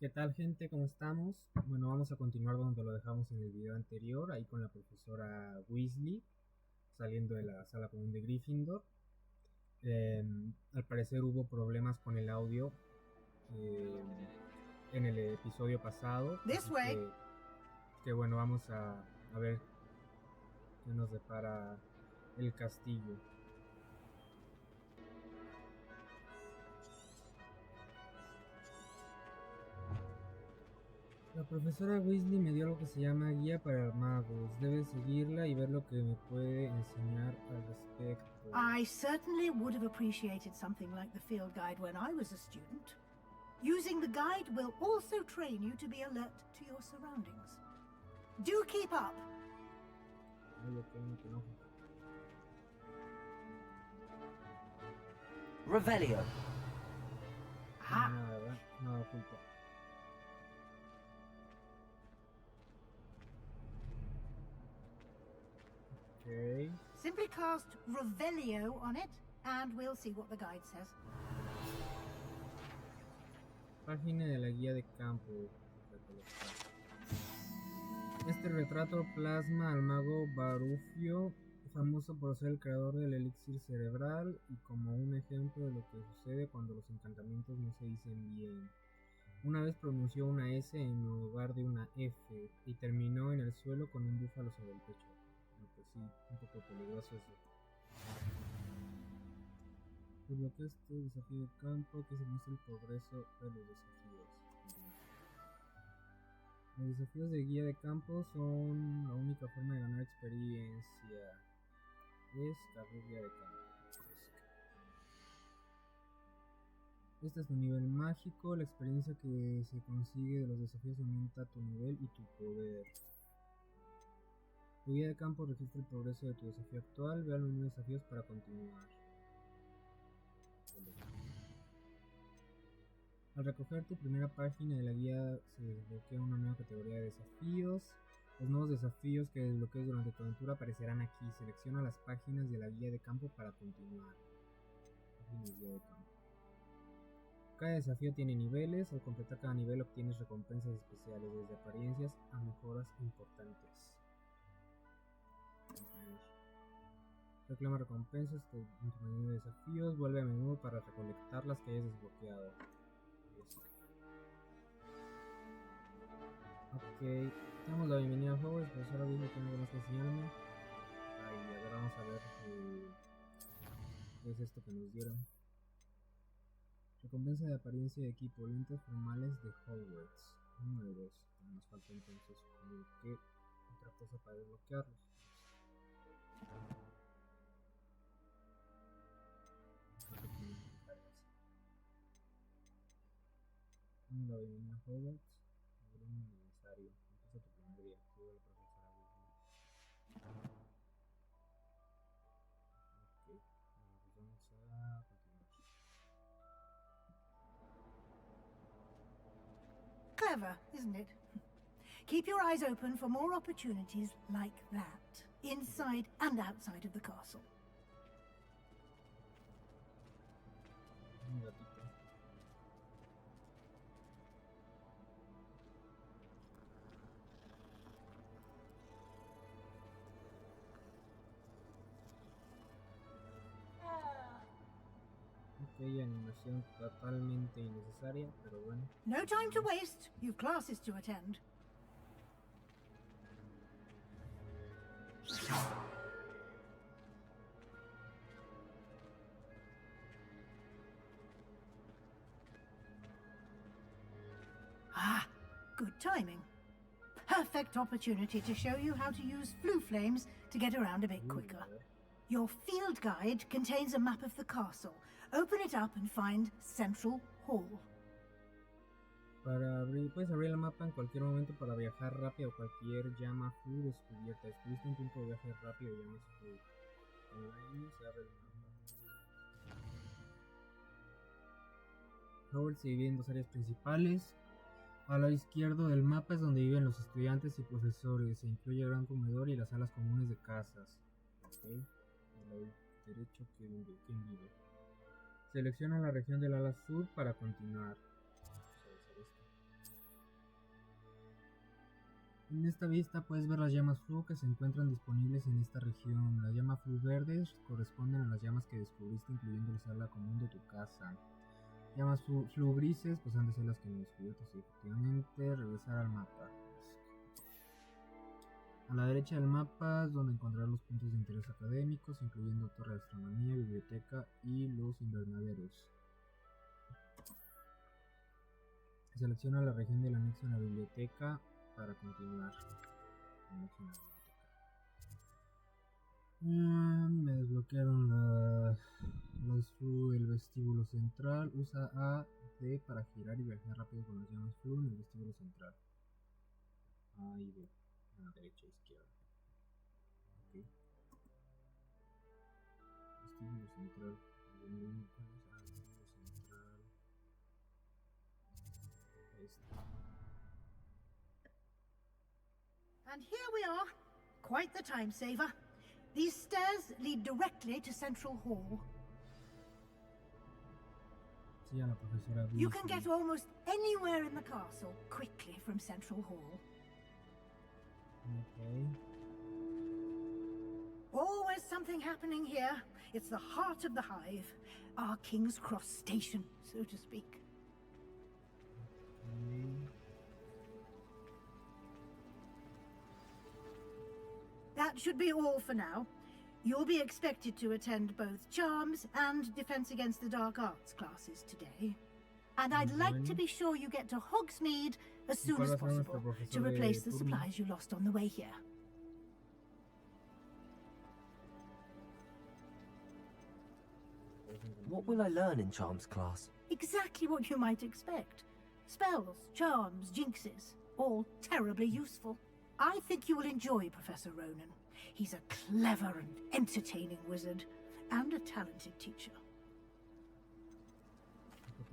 ¿Qué tal, gente? ¿Cómo estamos? Bueno, vamos a continuar donde lo dejamos en el video anterior, ahí con la profesora Weasley, saliendo de la sala común de Gryffindor. Al parecer hubo problemas con el audio en el episodio pasado, así que bueno, vamos a ver qué nos depara el castillo. La profesora Weasley me dio algo que se llama guía para magos. Debes seguirla y ver lo que me puede enseñar al respecto. I certainly would have appreciated something like the field guide when I was a student. Using the guide will also train you to be alert to your surroundings. Do keep up! Ay, ok, no te enojes. Revelio. Ah, Nada, ¿verdad? Nada oculto. Ok. simply cast Revelio on it, and we'll see what the guide says. Página de la guía de campo. Este retrato plasma al mago Barufio, famoso por ser el creador del elixir cerebral y como un ejemplo de lo que sucede cuando los encantamientos no se dicen bien. Una vez pronunció una S en lugar de una F y terminó en el suelo con un búfalo sobre el pecho. No, pues sí, un poco peligroso eso. Desbloquea este desafío de campo que se muestra el progreso de los desafíos. Los desafíos de guía de campo son la única forma de ganar experiencia. Descargar guía de campo. Este es tu nivel mágico. La experiencia que se consigue de los desafíos aumenta tu nivel y tu poder. Tu guía de campo registra el progreso de tu desafío actual. Ve al menú de desafíos para continuar. Al recoger tu primera página de la guía se desbloquea una nueva categoría de desafíos. Los nuevos desafíos que desbloquees durante tu aventura aparecerán aquí. Selecciona las páginas de la guía de campo para continuar. Páginas de guía de campo. Cada desafío tiene niveles. Al completar cada nivel obtienes recompensas especiales, desde apariencias a mejoras importantes. Reclama recompensas en tu menú de desafíos. Vuelve a menudo para recolectar las que hayas desbloqueado. Ok, damos la bienvenida a Hogwarts, profesora Weasley, tengo algo más que enseñarme. Ay, a ver, vamos a ver qué es esto que nos dieron. Recompensa de apariencia de equipo, lentes formales de Hogwarts. Número 2. Nos falta entonces como que otra cosa para desbloquearlos. Damos la bienvenida a Hogwarts. Gremio necesario. Empieza tu primer día. Cuida a la profesora Weasley. Ok, bueno, pues vamos a continuar. clever, isn't it? Keep your eyes open for more opportunities like that, inside and outside of the castle. Un gatito. Ok, animación totalmente innecesaria, pero bueno. No time to waste. You've classes to attend. Ah, good timing. Perfect opportunity to show you how to use flue flames to get around a bit quicker. Your field guide contains a map of the castle. Open it up and find Central Hall. Puedes abrir el mapa en cualquier momento para viajar rápido a cualquier llama flu descubierta. Descubriste un punto de viaje rápido de llamas flu. Online se abre el mapa. Hogwarts se divide en dos áreas principales. A la izquierda del mapa es donde viven los estudiantes y profesores. Se incluye el gran comedor y las salas comunes de casas. Okay. Al lado derecho, ¿quién vive? Selecciona la región del ala sur para continuar. Vamos a hacer esto. En esta vista puedes ver las llamas flu que se encuentran disponibles en esta región. Las llamas flu verdes corresponden a las llamas que descubriste, incluyendo la sala común de tu casa. Llamas flu grises pues han de ser las que me descubierto, sí, efectivamente. Regresar al mapa. A la derecha del mapa es donde encontrarás los puntos de interés académicos, incluyendo torre de astronomía, biblioteca y los invernaderos. Selecciona la región del anexo en la biblioteca para continuar. Me desbloquearon el vestíbulo central. Usa A, D para girar y viajar rápido con las llamas flu en el vestíbulo central. A y B. A la derecha e izquierda. Ok. Vestíbulo central. Vestíbulo central. And here we are. Quite the time saver. These stairs lead directly to Central Hall. Sí, a la profesora You can get almost anywhere in the castle quickly from Central Hall. Okay. Always something happening here. It's the heart of the hive. Our King's Cross station, so to speak. Okay. That should be all for now. You'll be expected to attend both Charms and Defense Against the Dark Arts classes today. And I'd like to be sure you get to Hogsmeade as soon as possible to replace the supplies you lost on the way here. What will I learn in Charms class? Exactly what you might expect. Spells, charms, jinxes, all terribly useful. I think you will enjoy Professor Ronan. He's a clever and entertaining wizard, and a talented teacher.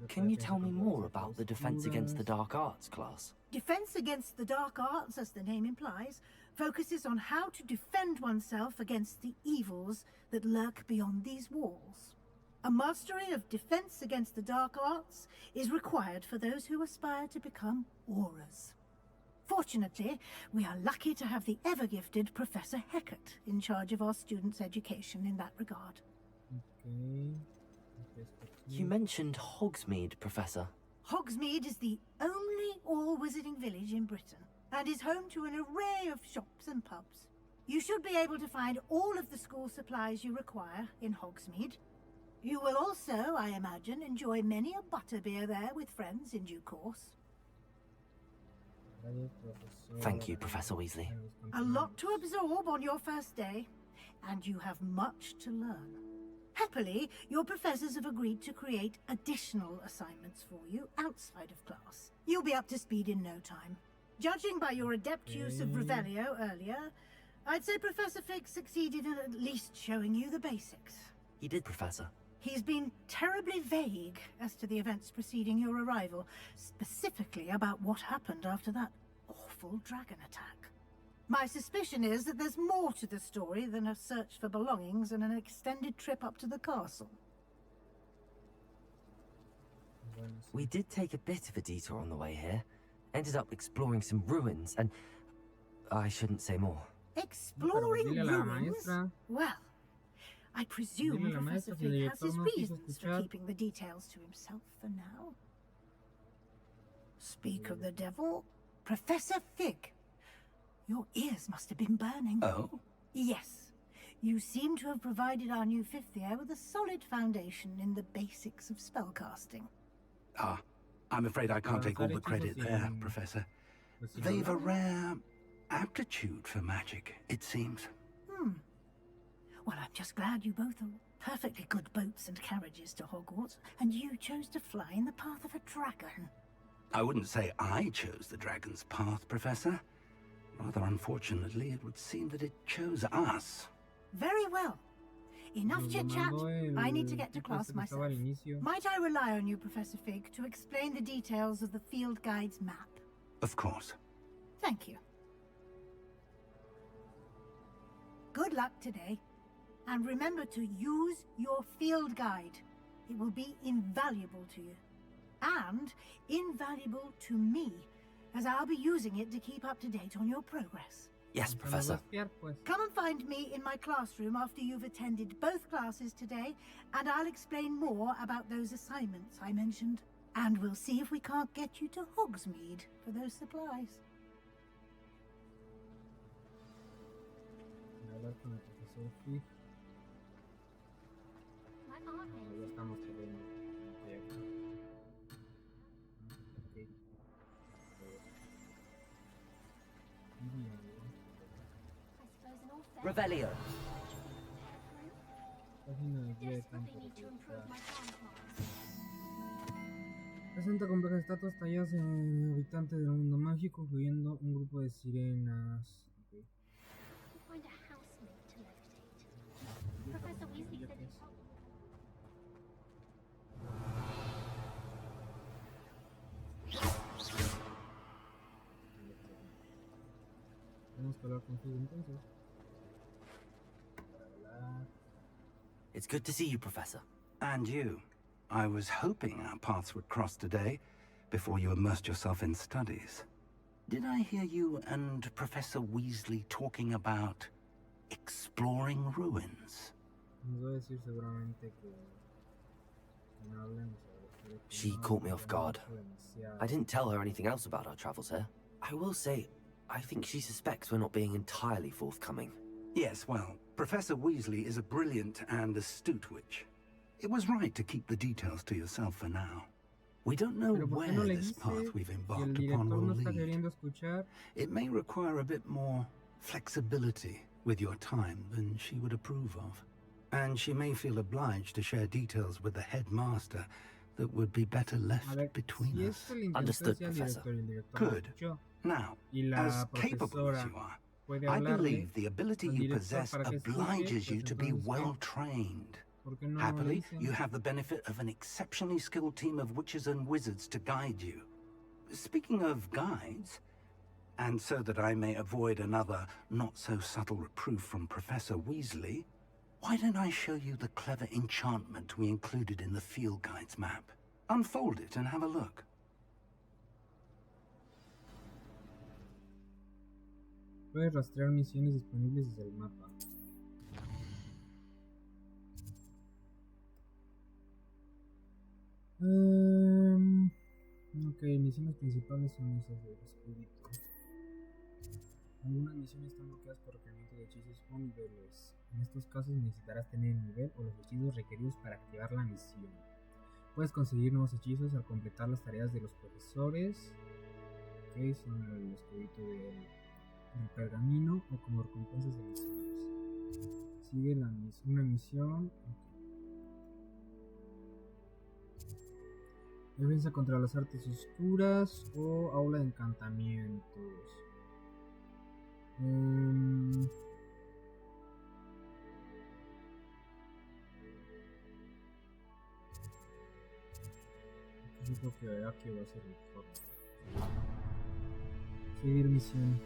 Can you tell me more about the Defense Against the Dark Arts class? Defense Against the Dark Arts, as the name implies, focuses on how to defend oneself against the evils that lurk beyond these walls. A mastery of Defense Against the Dark Arts is required for those who aspire to become Aurors. Fortunately, we are lucky to have the ever-gifted Professor Hecat in charge of our students' education in that regard. Okay. You mentioned Hogsmeade, Professor. Hogsmeade is the only all-wizarding village in Britain, and is home to an array of shops and pubs. You should be able to find all of the school supplies you require in Hogsmeade. You will also, I imagine, enjoy many a butterbeer there with friends in due course. Thank you, Professor Weasley. A lot to absorb on your first day, and you have much to learn. Happily, your professors have agreed to create additional assignments for you outside of class. You'll be up to speed in no time. Judging by your adept use of Revelio earlier, I'd say Professor Fig succeeded in at least showing you the basics. He did, Professor. He's been terribly vague as to the events preceding your arrival, specifically about what happened after that awful dragon attack. My suspicion is that there's more to the story than a search for belongings and an extended trip up to the castle. We did take a bit of a detour on the way here. Ended up exploring some ruins and... I shouldn't say more. Exploring ruins? Well, I presume Professor Fig has his reasons for keeping the details to himself for now. Speak of the devil, Professor Fig. Your ears must have been burning. Oh? Yes. You seem to have provided our new fifth year with a solid foundation in the basics of spellcasting. Ah, I'm afraid I can't take all the credit there, Professor. They've a rare aptitude for magic, it seems. Well, I'm just glad you both are perfectly good boats and carriages to Hogwarts, and you chose to fly in the path of a dragon. I wouldn't say I chose the dragon's path, Professor. Rather unfortunately, it would seem that it chose us. Very well. Enough chit-chat. I need to get to class myself. Might I rely on you, Professor Fig, to explain the details of the field guide's map? Of course. Thank you. Good luck today. And remember to use your field guide. It will be invaluable to you. And invaluable to me, as I'll be using it to keep up to date on your progress. Yes, Professor. Come and find me in my classroom after you've attended both classes today, and I'll explain more about those assignments I mentioned. And we'll see if we can't get you to Hogsmeade for those supplies. Revelio. Presenta complejas estatuas talladas en habitantes del mundo mágico, incluyendo un grupo de sirenas. Okay. Tenemos que hablar contigo entonces. It's good to see you, Professor. And you. I was hoping our paths would cross today, before you immersed yourself in studies. Did I hear you and Professor Weasley talking about exploring ruins? She caught me off guard. I didn't tell her anything else about our travels here. I will say, I think she suspects we're not being entirely forthcoming. Yes, well, Professor Weasley is a brilliant and astute witch. It was right to keep the details to yourself for now. We don't know where this path we've embarked upon will lead. It may require a bit more flexibility with your time than she would approve of. And she may feel obliged to share details with the headmaster that would be better left between us. Understood, Professor. Good. Now, as capable as you are, I believe the ability you possess obliges you to be well-trained. Happily, you have the benefit of an exceptionally skilled team of witches and wizards to guide you. Speaking of guides, and so that I may avoid another not-so-subtle reproof from Professor Weasley, why don't I show you the clever enchantment we included in the field guide's map? Unfold it and have a look. Puedes rastrear misiones disponibles desde el mapa. Ok, misiones principales son esas del espíritu. Algunas misiones están bloqueadas por requerimiento de hechizos o niveles. En estos casos necesitarás tener el nivel o los hechizos requeridos para activar la misión. Puedes conseguir nuevos hechizos al completar las tareas de los profesores. Ok, son el escudito del pergamino o como recompensas de misiones. Sigue una misión. Defensa contra las artes oscuras o aula de encantamientos. Yo creo que aquí va a ser mejor. Seguir misión.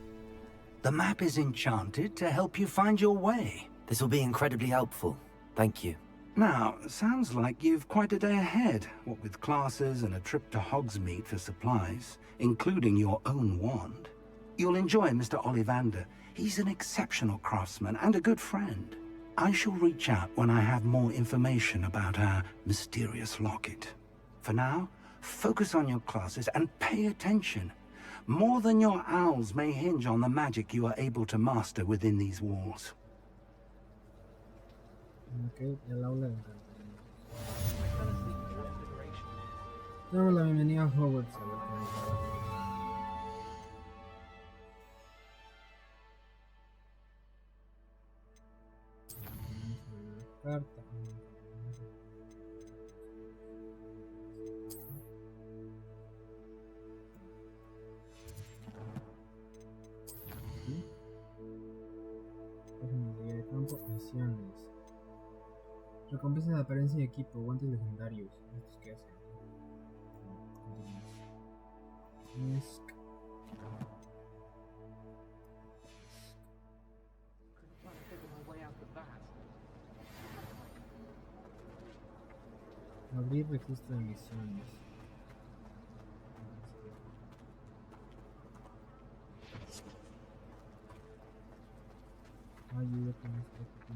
The map is enchanted to help you find your way. This will be incredibly helpful. Thank you. Now, sounds like you've quite a day ahead, what with classes and a trip to Hogsmeade for supplies, including your own wand. You'll enjoy Mr. Ollivander. He's an exceptional craftsman and a good friend. I shall reach out when I have more information about our mysterious locket. For now, focus on your classes and pay attention. More than your owls may hinge on the magic you are able to master within these walls. Ok, el aula de encantamientos. Damos la bienvenida a Hogwarts Legacy. Carta. Página de guía de campo, misiones. Recompensas de apariencia y equipo, guantes legendarios. ¿Estos qué hacen? Abrir registro de misiones.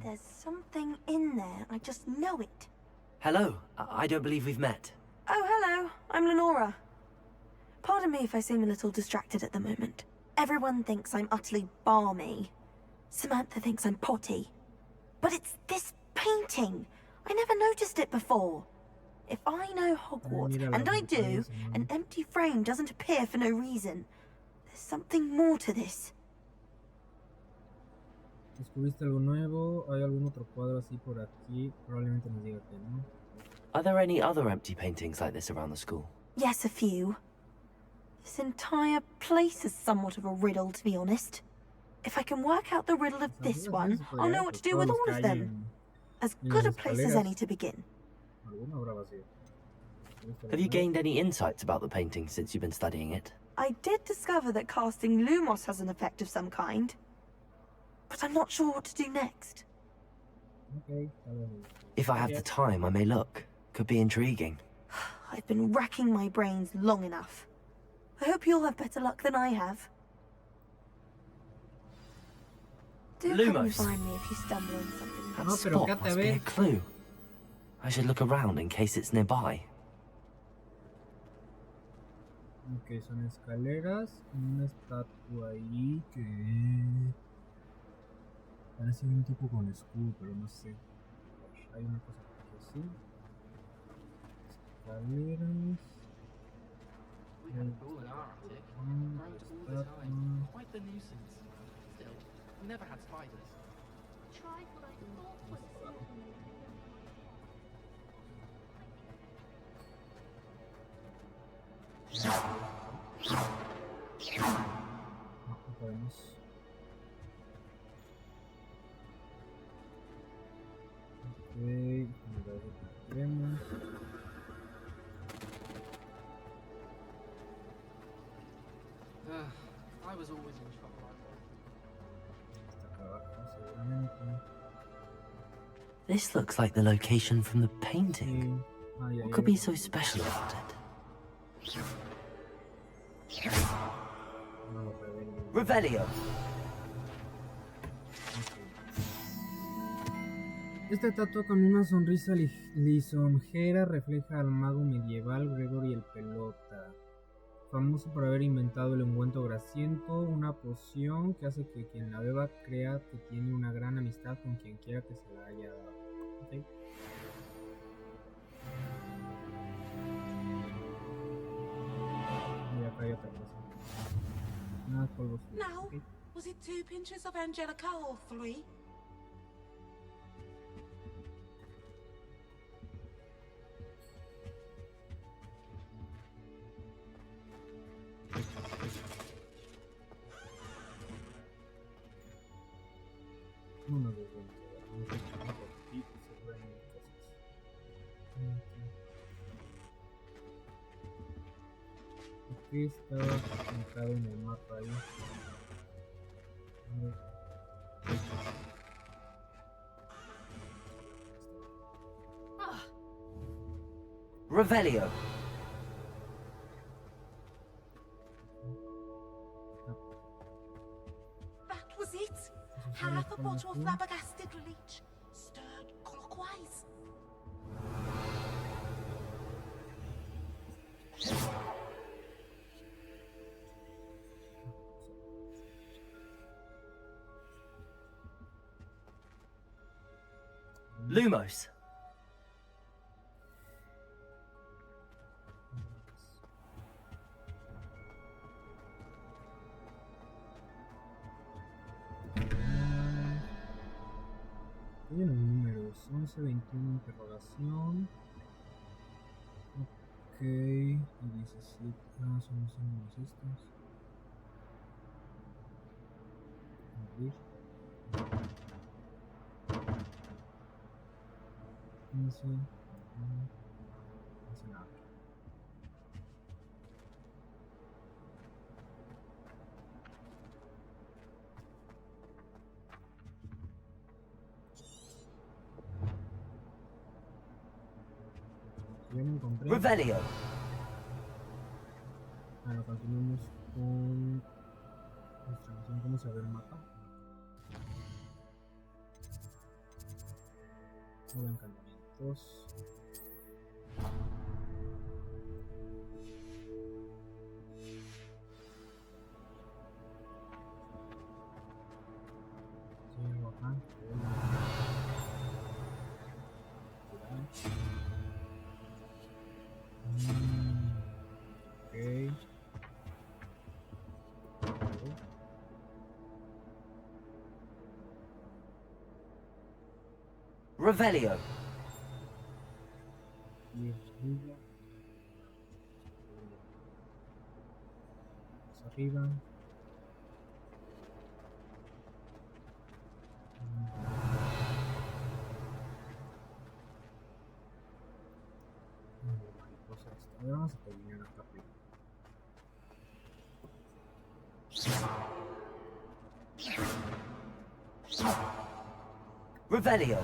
There's something in there. I just know it. Hello. I don't believe we've met. Oh, hello. I'm Lenora. Pardon me if I seem a little distracted at the moment. Everyone thinks I'm utterly balmy. Samantha thinks I'm potty. But it's this painting. I never noticed it before. If I know Hogwarts, and I do, an empty frame doesn't appear for no reason. There's something more to this. ¿Descubriste algo nuevo? ¿Hay algún otro cuadro así por aquí? Probablemente nos diga que no. Are there any other empty paintings like this around the school? Yes, a few. This entire place is somewhat of a riddle, to be honest. If I can work out the riddle of this one, I'll know what to do with all of them. As good a place as any to begin. Have you gained any insights about the painting since you've been studying it? I did discover that casting Lumos has an effect of some kind. But I'm not sure what to do next. If I have the time, I may look. Could be intriguing. I've been racking my brains long enough. I hope you'll have better luck than I have. Do come and find me if you stumble on something. That spot must be a clue. I should look around in case it's nearby. Ok, son escaleras y una estatua ahí que parece un tipo con escudo, pero no sé. Hay una cosa que así. Escaleras. Quite the nuisance. Still, we never had spiders. Tried what I thought was No podemos. Ok, aprenderemos. I was always in trouble like Hasta acá abajo, seguramente. This looks like the location from the painting. Sí. What could be so special about it? Revelio. Esta estatua con una sonrisa lisonjera refleja al mago medieval Gregory el Pelota, famoso por haber inventado el ungüento grasiento, una poción que hace que quien la beba crea que tiene una gran amistad con quien quiera que se la haya dado. ¿Okay? Y acá hay otra cosa. Nada, polvos. Now, ¿Okay? was it 2 pinches of Angelica or 3? No me voy a aquí está pintado en el mapa ahí. Revelio. That was it! Half a bottle of flabbergasted leech, stirred clockwise. Lumos. Tienen los números 11, 21, interrogación. Ok, y 17. Ah, son los números estos. A ver. 15. No hace nada. Ya me encontré. Revelio. Bueno, continuamos con Distribución, ¿cómo se ve el mapa? Hola, encantamientos. Llego acá. Ok. Revelio. Y arriba. Más arriba. Mariposa esta. Ahora vamos a terminar acá primero. Revelio.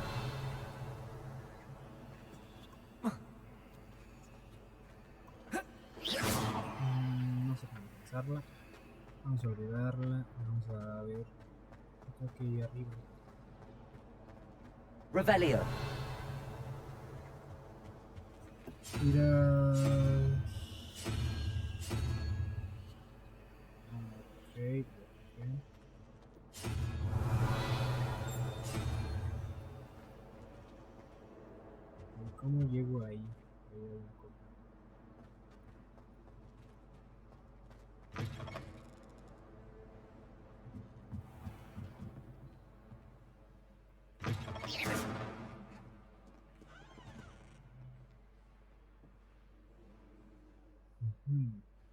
No sé cómo pensarla. Vamos a olvidarla. Vamos a ver. Aquí arriba. Revelio. Tira. Ok. ¿Cómo llego ahí?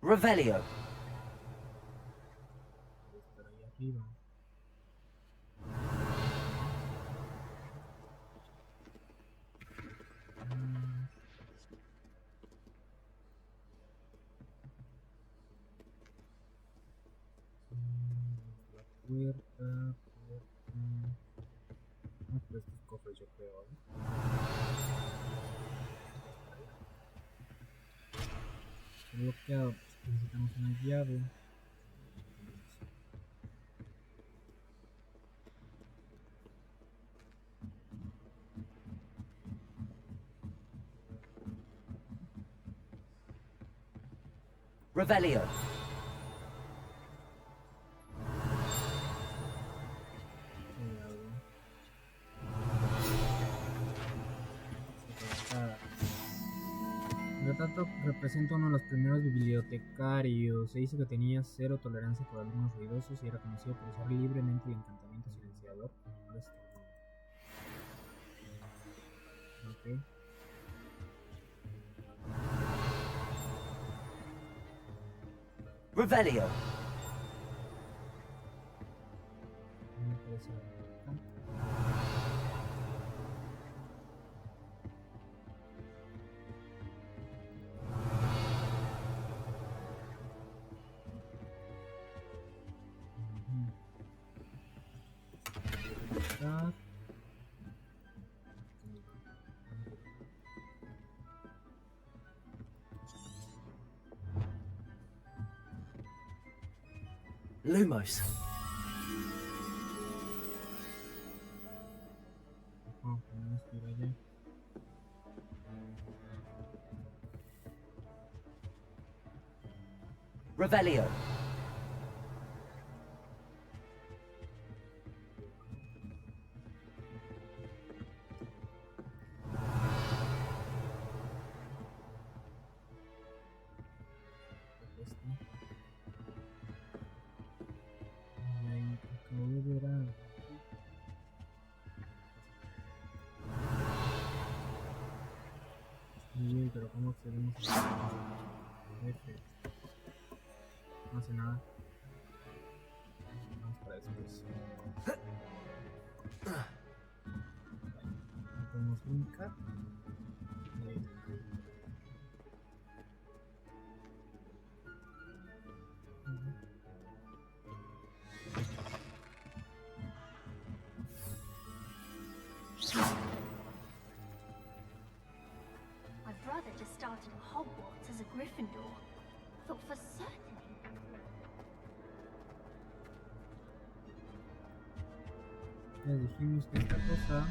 Revelio. Estar ahí arriba. La puerta. No, pero estos cofres yo creo, ¿eh? Bloqueado, pues necesitamos una llave. Revelio. Por lo tanto, representa uno de los primeros bibliotecarios. Se dice que tenía cero tolerancia por alumnos ruidosos y era conocido por usar libremente el encantamiento silenciador. Ok. Revelio. Lumos. Revelio. Muy bien, pero ¿cómo accedemos a F? No hace nada. Vamos para después. Podemos brincar. My brother just started at Hogwarts as a Gryffindor. Thought for certain. Ya dijimos que esta cosa...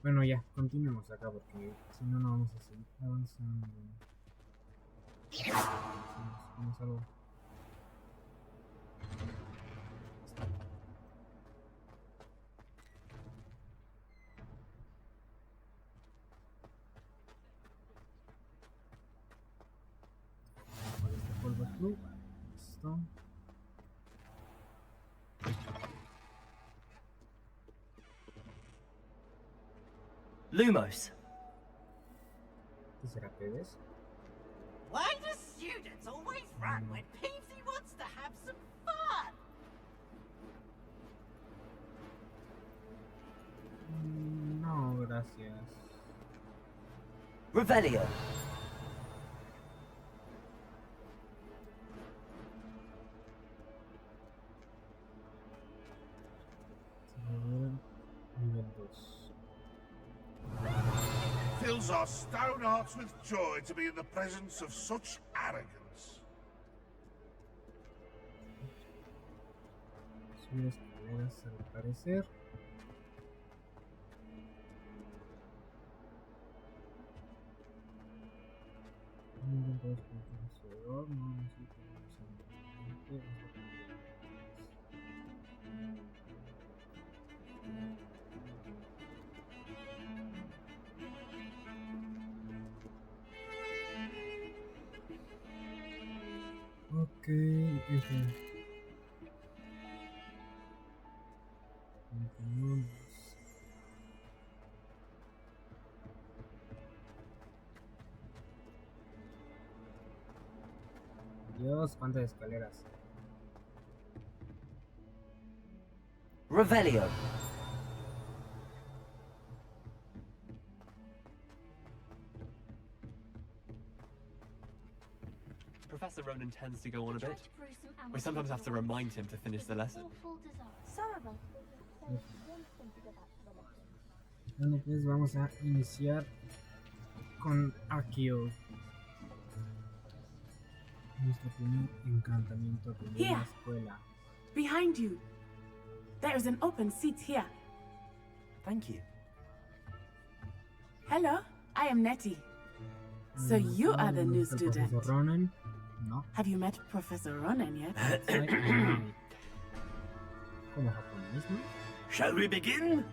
Bueno, ya, continuemos acá porque si no, no vamos a seguir avanzando. Vamos a algo. Este polvo es blue. Listo. Lumos. ¿Qué será, Pebes? Why do students always run when Peavesy wants to have some fun? No, gracias. Revelio. Nivel 2. Fills our stone hearts with joy to be in the presence of such arrogance. Subir escaleras al parecer. Ok, continuamos. Dios, cuántas escaleras. Revelio. Professor Ronan tends to go on a bit. We sometimes have to remind him to finish the lesson. Bueno, pues vamos a iniciar con Akio. Nuestro primer encantamiento de la escuela. Behind you. There is an open seat here. Thank you. Hello, I am Nettie. So you are the new student. Professor Ronan. No. Have you met Professor Ronan yet? Como japonés, ¿no? Shall we begin?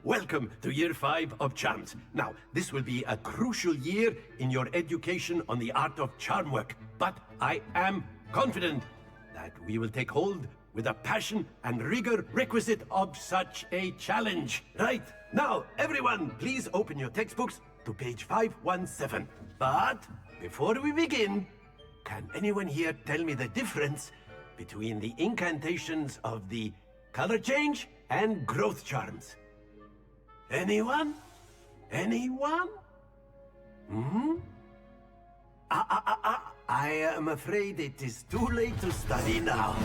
Welcome to Year 5 of Charms. Now, this will be a crucial year in your education on the art of charm work, but I am confident that we will take hold with the passion and rigor requisite of such a challenge. Right, now, everyone, please open your textbooks to page 517. But before we begin, can anyone here tell me the difference between the incantations of the color change and growth charms? Anyone? Anyone? Hmm? I am afraid it is too late to study now.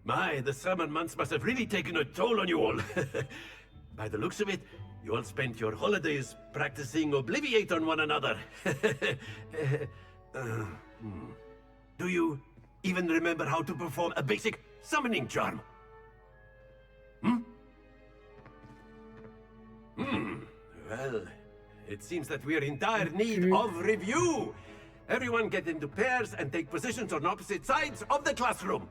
My, the summer months must have really taken a toll on you all. By the looks of it, you all spent your holidays practicing Obliviate on one another. Do you even remember how to perform a basic summoning charm? Well, it seems that we are in dire need of review. Everyone get into pairs and take positions on opposite sides of the classroom.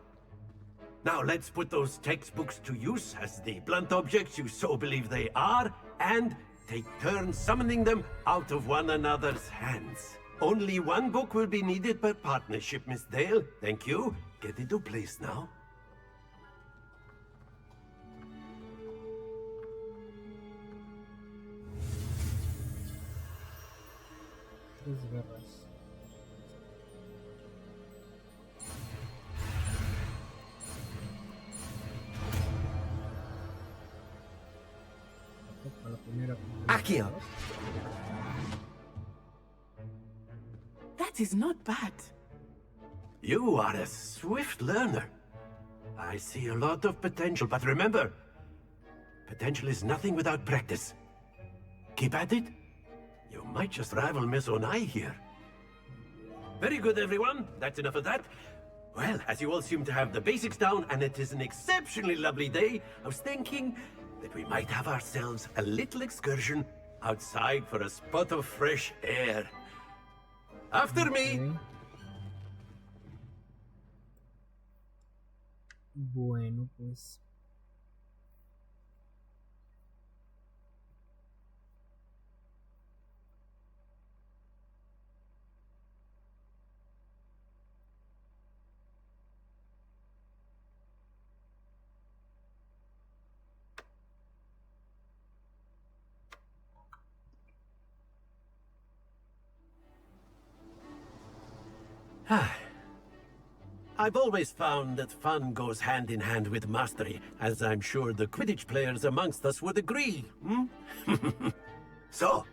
Now let's put those textbooks to use as the blunt objects you so believe they are, and take turns summoning them out of one another's hands. Only one book will be needed per partnership, Miss Dale. Thank you. Get into place now. Accio! That is not bad. You are a swift learner. I see a lot of potential, but remember, potential is nothing without practice. Keep at it. You might just rival Miss Onai here. Very good, everyone. That's enough of that. Well, as you all seem to have the basics down, and it is an exceptionally lovely day, I was thinking that we might have ourselves a little excursion outside for a spot of fresh air. After me! Bueno, pues... I've always found that fun goes hand in hand with mastery, as I'm sure the Quidditch players amongst us would agree, hmm? So,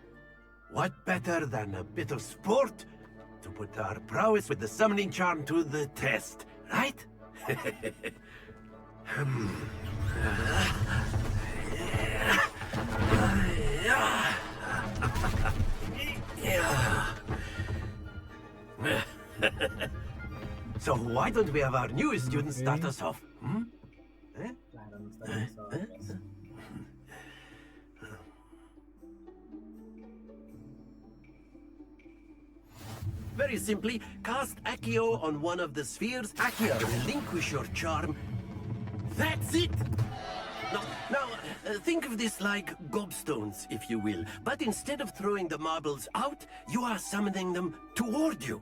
what better than a bit of sport to put our prowess with the summoning charm to the test, right? So why don't we have our newest student start us off? Hmm? Very simply, cast Accio on one of the spheres. Accio! Relinquish your charm. That's it! Now, think of this like gobstones, if you will. But instead of throwing the marbles out, you are summoning them toward you.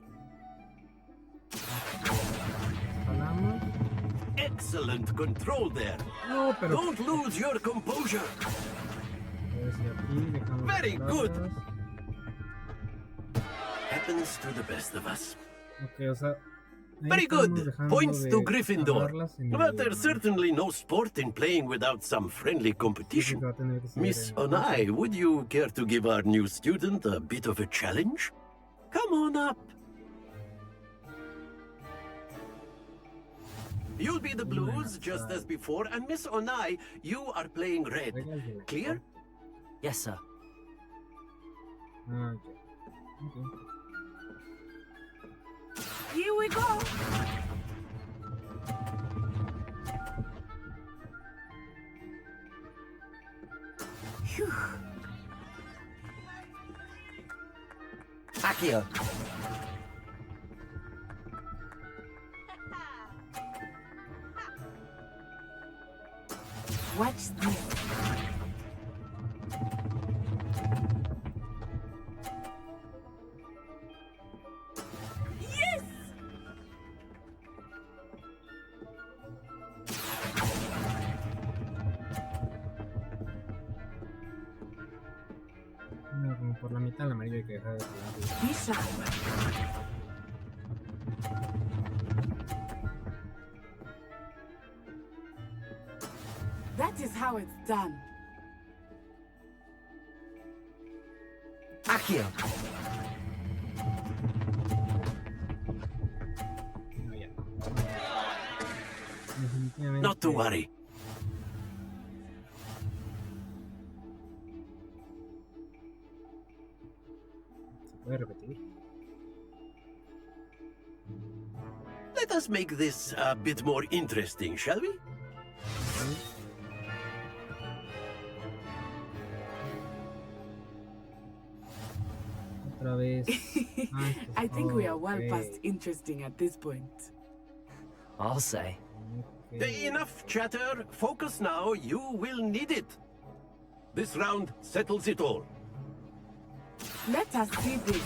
Excellent control there. No, pero... Don't lose your composure. Very good. Happens to the best of us. Okay, o sea, very good. Points to Gryffindor. But there's certainly no sport in playing without some friendly competition. Miss Onai, would you care to give our new student a bit of a challenge? Come on up. You'll be the blues, just as before, and Miss Onai, you are playing red. Clear? Yes, sir. Okay. Here we go! Phew. Accio! Watch this. Yes! No, como por la mitad el amarillo hay que dejar de jugar. That is how it's done. Accio! Not to worry. ¿Puede repetir? Let us make this a bit more interesting, shall we? Otra vez. I think we are well past interesting at this point. I'll say. Okay. Enough chatter. Focus now. You will need it. This round settles it all. Let us see this.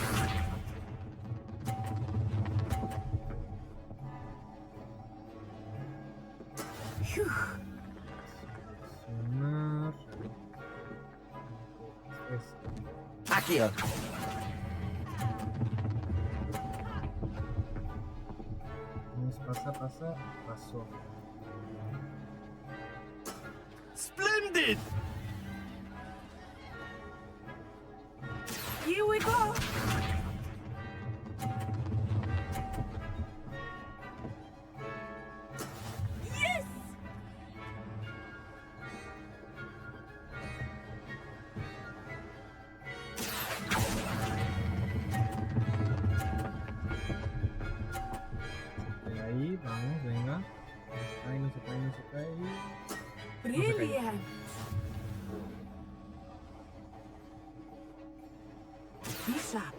Accio! Pasa, pasó. Splendid! Here we go! Yes! Ahí, vamos, venga. Ahí no se cae, no se cae. Brilliant! Be sharp.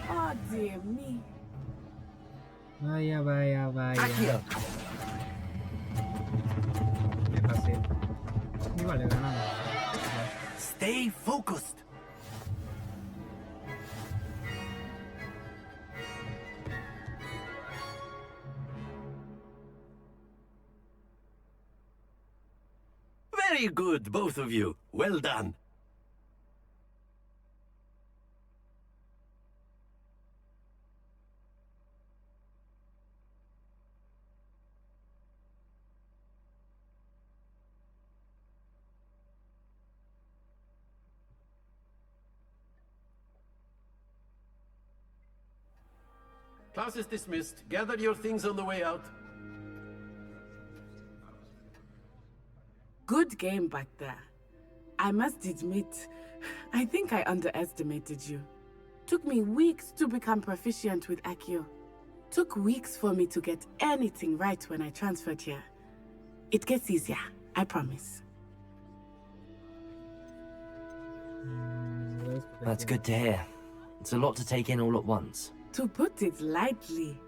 Oh dear me. Vaya, vaya, vaya. Accio! Me pasé. Y vale, ganamos. Stay focused. Very good, both of you. Well done. Class is dismissed. Gather your things on the way out. Good game back there. I must admit, I think I underestimated you. Took me weeks to become proficient with Accio. Took weeks for me to get anything right when I transferred here. It gets easier, I promise. That's good to hear. It's a lot to take in all at once. To put it lightly,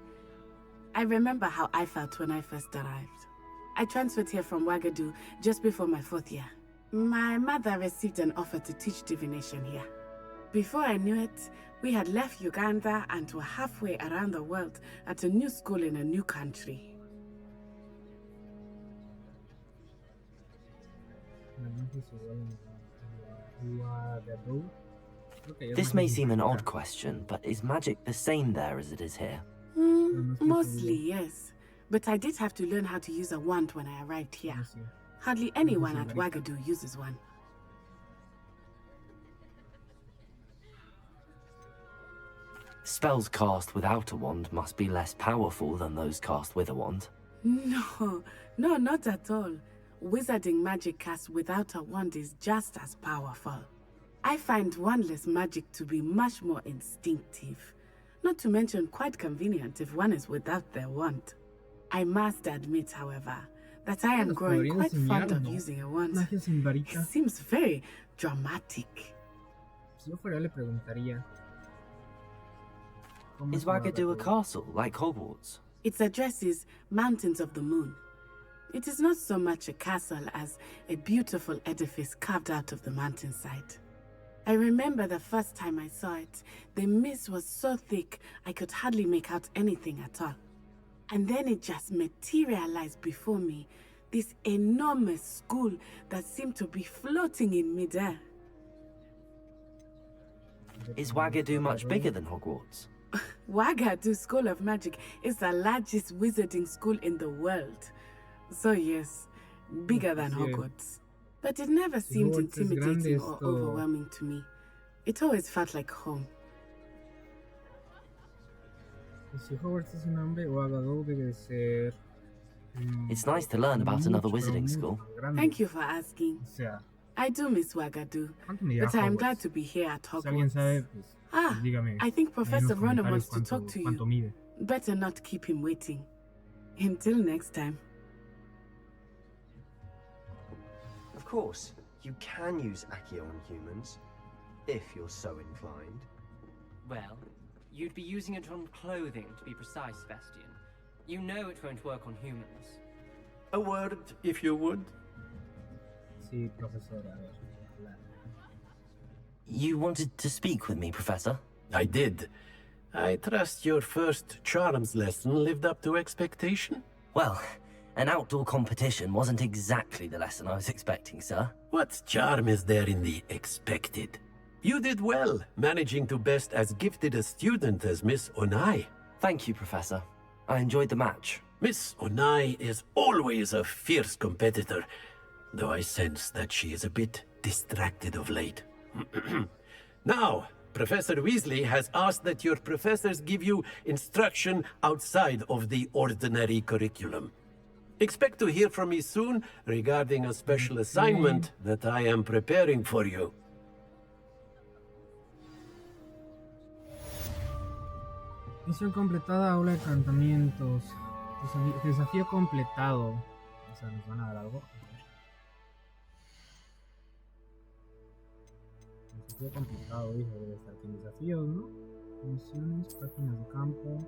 I remember how I felt when I first arrived. I transferred here from Ouagadougou just before my 4th year. My mother received an offer to teach divination here. Before I knew it, we had left Uganda and were halfway around the world at a new school in a new country. This may seem an odd question, but is magic the same there as it is here? Mostly, yes. But I did have to learn how to use a wand when I arrived here. Hardly anyone at Ouagadougou uses one. Spells cast without a wand must be less powerful than those cast with a wand. No, not at all. Wizarding magic cast without a wand is just as powerful. I find wandless magic to be much more instinctive. Not to mention quite convenient if one is without their wand. I must admit, however, that I am growing quite fond of using a wand. It seems very dramatic. Is Ouagadougou a castle, like Hogwarts? Its address is Mountains of the Moon. It is not so much a castle as a beautiful edifice carved out of the mountainside. I remember the first time I saw it, the mist was so thick I could hardly make out anything at all. And then it just materialized before me, this enormous school that seemed to be floating in midair. Is Ouagadougou much bigger than Hogwarts? Ouagadougou School of Magic is the largest wizarding school in the world. So yes, bigger than Hogwarts. But it never seemed intimidating or overwhelming to me. It always felt like home. It's nice to learn about another wizarding school. Thank you for asking. I do miss Ouagadougou, but I'm glad to be here at Hogwarts. I think Professor Ronan wants to talk to you. Better not keep him waiting. Until next time. Of course, you can use Accio on humans, if you're so inclined. Well, you'd be using it on clothing, to be precise, Sebastian. You know it won't work on humans. A word, if you would. Sí, profesora. You wanted to speak with me, Professor? I did. I trust your first charms lesson lived up to expectation? Well, an outdoor competition wasn't exactly the lesson I was expecting, sir. What charm is there in the expected? You did well, managing to best as gifted a student as Miss Onai. Thank you, Professor. I enjoyed the match. Miss Onai is always a fierce competitor, though I sense that she is a bit distracted of late. Now, Professor Weasley has asked that your professors give you instruction outside of the ordinary curriculum. Expect to hear from me soon regarding a special assignment that I am preparing for you. Misión completada, aula de encantamientos. Desafío completado. O sea, ¿nos van a dar algo? Desafío completado, hijo. Debe estar con desafíos, ¿no? Misiones, páginas de campo.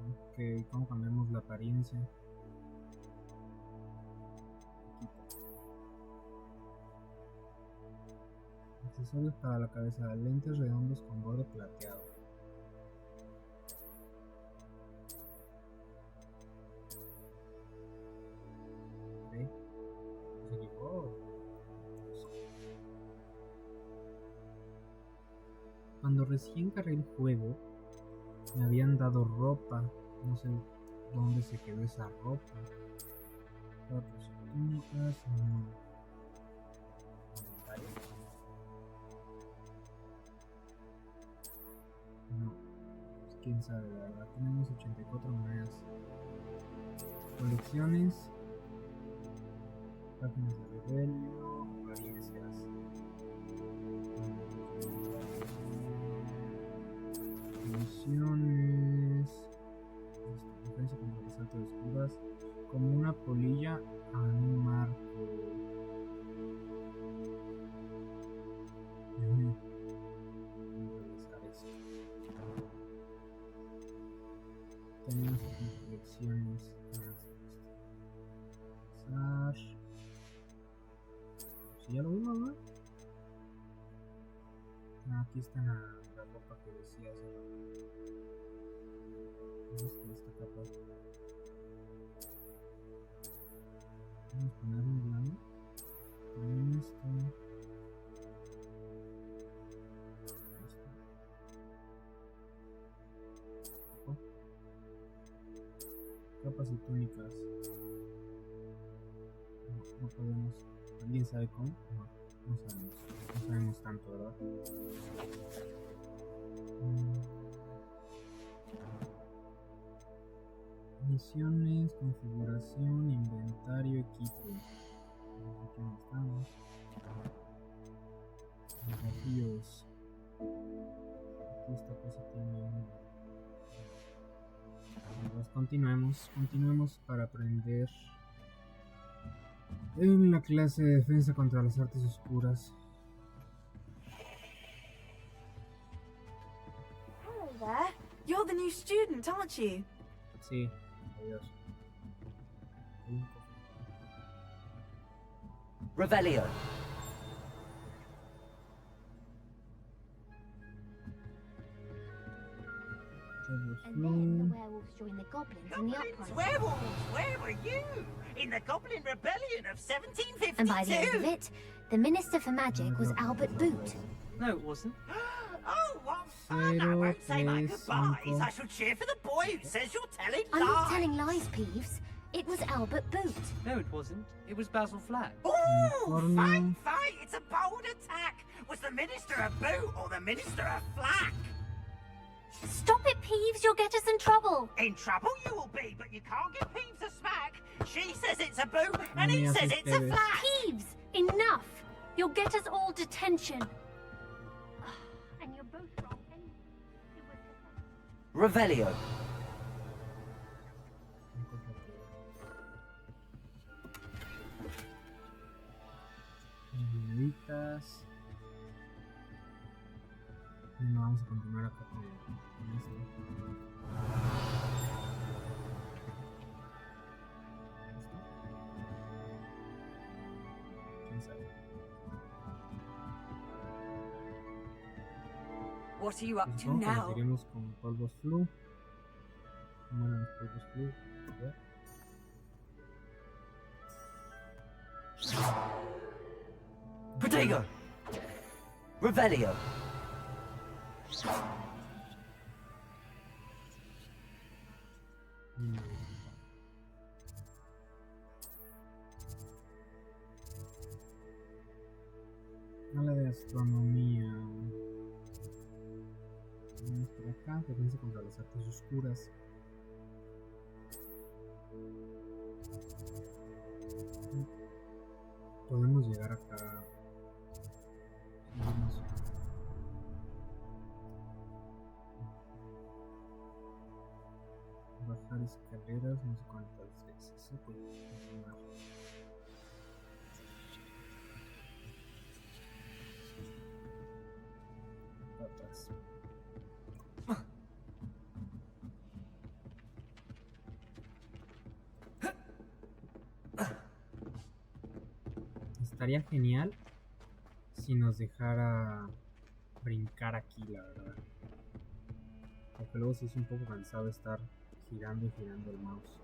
Ok, ¿cómo cambiamos la apariencia? Accesorios para la cabeza, lentes redondos con borde plateado. Ok. Se equivocó. Cuando recién cargué el juego, me habían dado ropa. No sé dónde se quedó esa ropa. Otras túnicas, no. No, pues quién sabe, la verdad. Tenemos 84 monedas. Colecciones, páginas de rebelio, apariencias. Misiones, defensa contra las altas oscuras, como una polilla a un marco. Tenemos colecciones. Si ya lo vimos, ¿no? Aquí está la ropa que decía hace rato. Esta capa. Vamos a poner un plano. También esto. Capas y túnicas. No podemos. ¿Alguien sabe cómo? No sabemos. No sabemos tanto, ¿verdad? Misiones, configuración, inventario, equipo. Aquí no estamos. Desafíos. Aquí esta cosa tiene un... Pues continuemos para aprender en la clase de defensa contra las artes oscuras. Hello there. You're the new student, aren't you? Sí, adiós. Revelio. And then the werewolves joined the goblins in the uprising. Werewolves, where were you? In the Goblin Rebellion of 1752. And by the end of it, the Minister for Magic was Albert Boot. No, it wasn't. Oh, what fun! I won't say my goodbyes. I shall cheer for the boy who says you're telling lies. I'm not telling lies, Peeves. It was Albert Boot. No, it wasn't. It was Basil Flack. Oh, fight! It's a bold attack. Was the Minister a Boot or the Minister a Flack? Stop it, Peeves. You'll get us in trouble. In trouble you will be, but you can't give Peeves a smack. She says it's a Boot, and he says it's a Flack. Peeves, enough. You'll get us all detention. And you're both wrong. Revelio. No, vamos a continuar acá con esto. ¿Quién sabe? What are you up to Entonces, now? seguiremos con polvos flu. Bueno, los propios club. Protego! Revelio! Habla de astronomía. Vamos por acá, defensa contra las artes oscuras. Podemos llegar acá. Bajar escaleras, no sé cuántas veces. Pues, atrás. Estaría genial si nos dejara brincar aquí, la verdad. Porque luego sí es un poco cansado estar girando y girando el mouse.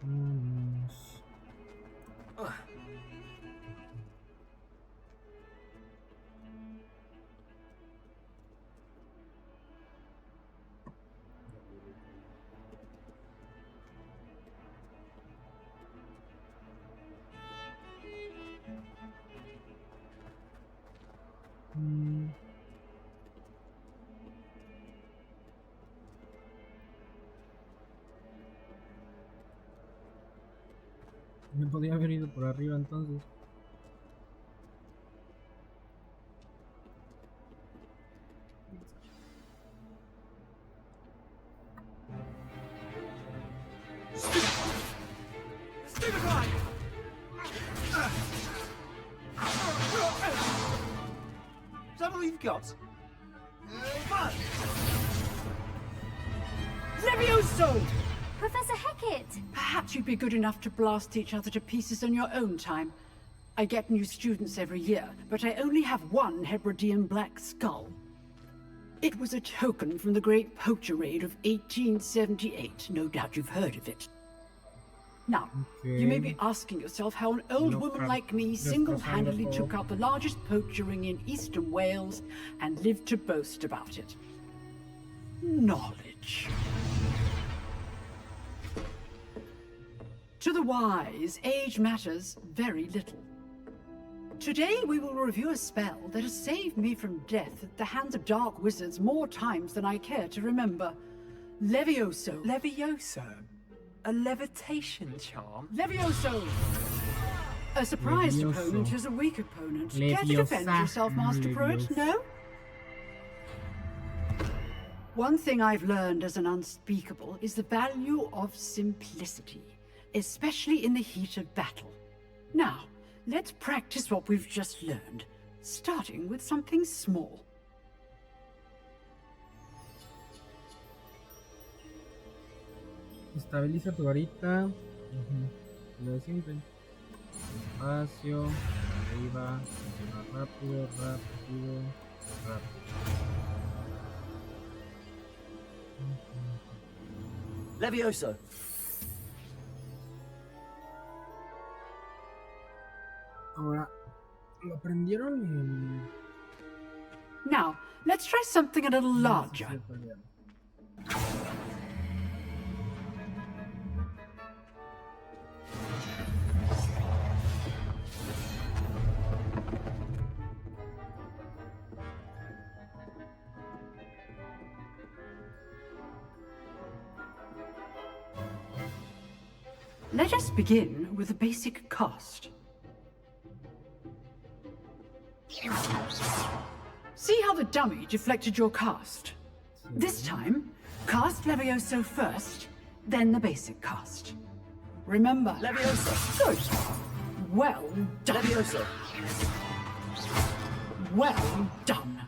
Vamos. Me podía haber ido por arriba entonces. Is that all you've got? Fun! Levioso! Professor Hecat! Perhaps you'd be good enough to blast each other to pieces on your own time. I get new students every year, but I only have one Hebridean black skull. It was a token from the Great Poacher Raid of 1878. No doubt you've heard of it. Now, you may be asking yourself how an old woman like me single-handedly took out the largest poacher ring in eastern Wales and lived to boast about it. Knowledge. To the wise, age matters very little. Today we will review a spell that has saved me from death at the hands of dark wizards more times than I care to remember. Levioso. Levioso? A levitation charm? Levioso! A surprised opponent is a weak opponent. Care to defend yourself, Master Pruitt? No? One thing I've learned as an unspeakable is the value of simplicity, especially in the heat of battle. Now, let's practice what we've just learned, starting with something small. Estabiliza tu varita. Lo de siempre. Despacio. Arriba. Más rápido, rápido, rápido. Levioso. Ahora, lo aprendieron en... Now, let's try something a little larger. Let us begin with a basic cast. See how the dummy deflected your cast? This time, cast Levioso first, then the basic cast. Remember... Levioso! Good. Well done. Levioso! Well done.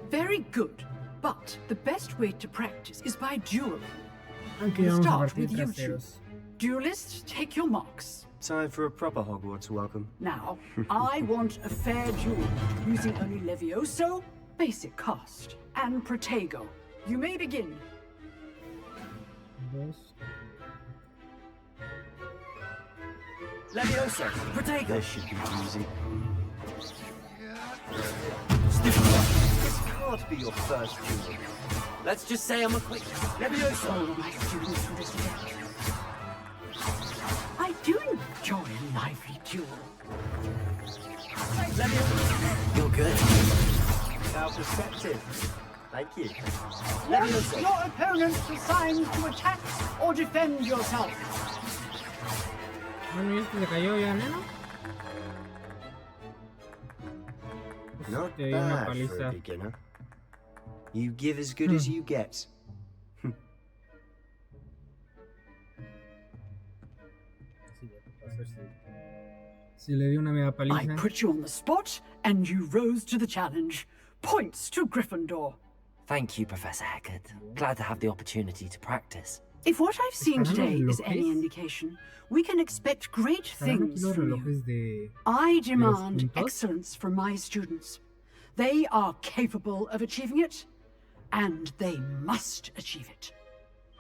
Very good, but the best way to practice is by dueling. We'll start with you two. Duelists, take your marks. Time for a proper Hogwarts welcome. Now, I want a fair duel, using only Levioso, basic cast, and Protego. You may begin. Levioso, Protego. This should be easy. This can't be your first duel. Let's just say I'm a quick Levioso. All of my students understand. I do enjoy a lively duel. Levioso. You're good. How perceptive. Thank you. Once your opponent decides to attack or defend yourself. Bueno, y este se cayó ya, ¿no? Not bad for a beginner. You give as good as you get. Si le dio una mega paliza. I put you on the spot, and you rose to the challenge. Points to Gryffindor. Thank you, Professor Hecat. Glad to have the opportunity to practice. If what I've seen today is any indication, we can expect great things from you. I demand excellence from my students. They are capable of achieving it, and they must achieve it.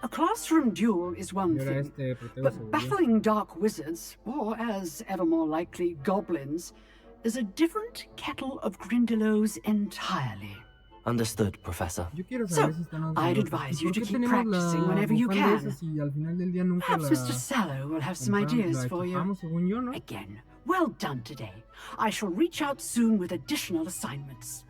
A classroom duel is one thing, but battling dark wizards, or as ever more likely, goblins, is a different kettle of Grindylows entirely. Understood, Professor. So, I'd advise you to keep practicing whenever you can. Perhaps Mr. Sallow will have some ideas for you. Again, well done today. I shall reach out soon with additional assignments.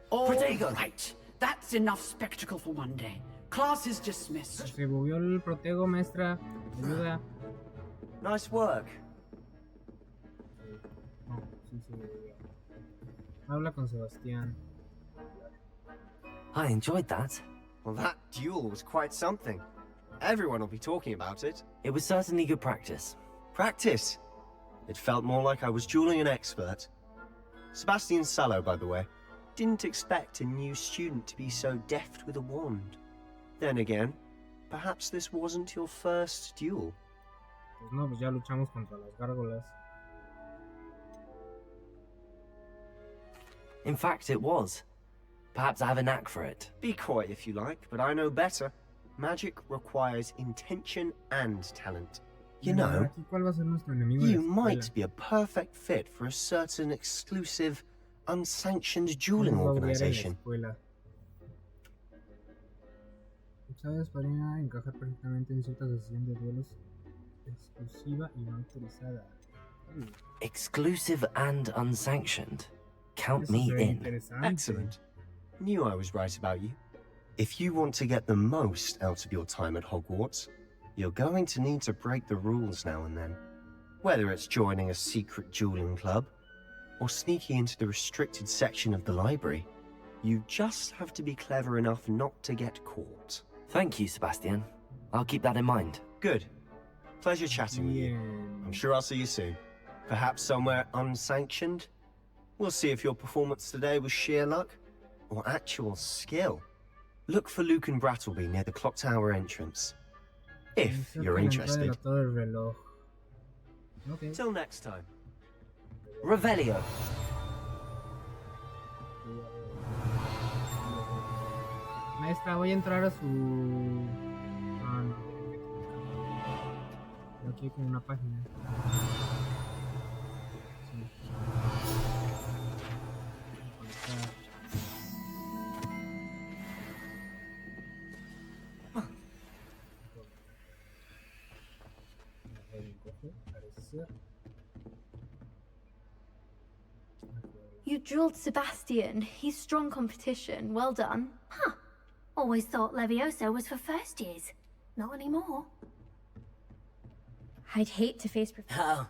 All right. That's enough spectacle for one day. Class is dismissed. Se movió el Protego, maestra. Ayuda. Nice work. Habla con Sebastián. I enjoyed that. Well, that duel was quite something. Everyone will be talking about it. It was certainly good practice. Practice? It felt more like I was dueling an expert. Sebastian Sallow, by the way. Didn't expect a new student to be so deft with a wand. Then again, perhaps this wasn't your first duel. Pues no, pues ya luchamos contra las gárgolas. In fact, it was. Perhaps I have a knack for it. Be coy if you like, but I know better. Magic requires intention and talent. You know, you might be a perfect fit for a certain exclusive, unsanctioned dueling organization. Sabes, podría encajar perfectamente en cierta sesión de duelos exclusiva y no autorizada. Exclusive and unsanctioned. Count me in. Excellent. Knew I was right about you. If you want to get the most out of your time at Hogwarts, you're going to need to break the rules now and then. Whether it's joining a secret dueling club, or sneaking into the restricted section of the library, you just have to be clever enough not to get caught. Thank you, Sebastian. I'll keep that in mind. Good. Pleasure chatting with you. I'm sure I'll see you soon. Perhaps somewhere unsanctioned? We'll see if your performance today was sheer luck, or actual skill. Look for Luke and Brattleby near the clock tower entrance. If you're interested. Okay. Till next time. Revelio. Maestra, voy a entrar a su... Ah, no. Aquí hay como una página. Sí. You drilled Sebastian. He's strong competition. Well done. Huh. Always thought Levioso was for first years. Not anymore. I'd hate to face... Oh,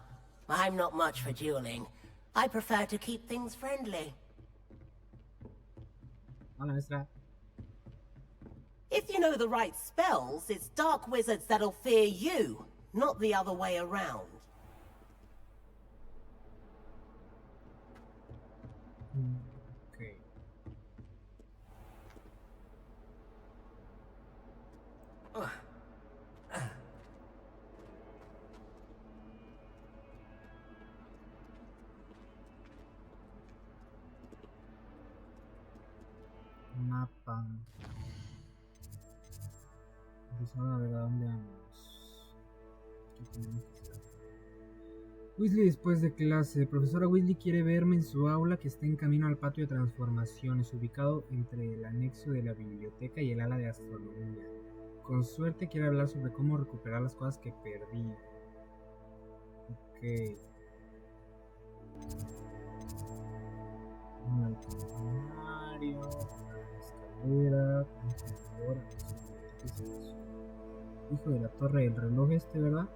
I'm not much for dueling. I prefer to keep things friendly. Hola, maestra. If you know the right spells, it's dark wizards that'll fear you, not the other way around. Okay. Ugh. Pues ahora a ver a dónde vamos. Aquí tenemos que estar. Weasley después de clase. Profesora Weasley quiere verme en su aula que está en camino al patio de transformaciones, ubicado entre el anexo de la biblioteca y el ala de astronomía. Con suerte quiere hablar sobre cómo recuperar las cosas que perdí. Ok. Un campanario, una escalera, un computador. ¿Qué es eso? Hijo de la torre del reloj este, ¿verdad?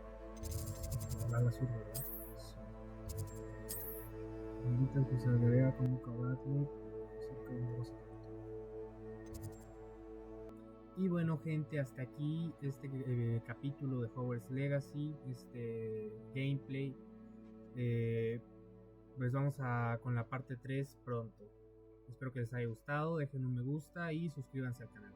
La azul, ¿verdad? Bendita que se agrega como caballo cerca de un rosa. Y bueno, gente, hasta aquí este capítulo de Hogwarts Legacy, este gameplay. Pues vamos con la parte 3 pronto. Espero que les haya gustado, dejen un me gusta y suscríbanse al canal.